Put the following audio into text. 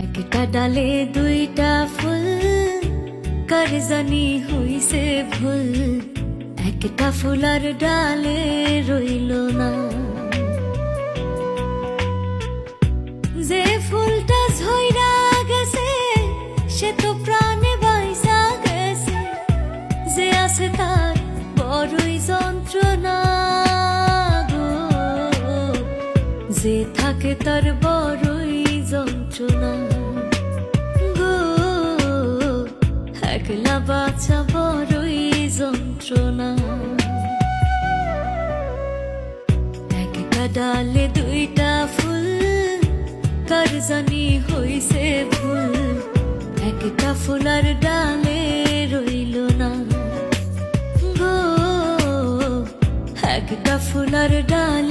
একটা ডালে দুইটা ফুল, কার জানি হইছে ভুল, একটা ফুলার ডালে রইল না। যে ফুলটা ঝইরা গেছে সে তো প্রাণে বাইসা গেছে, যে আছে তার বড়ই যন্ত্রণা গো, যে থাকে তার বড়ই যন্ত্রণা গো, একলা বাঁচা বড়ই যন্ত্রণা। একটা ডালে দুইটা ফুল, কার জানি হইছে ভুল, একটা ফুলার ডালে রইল না গো, একটা ফুলার ডালে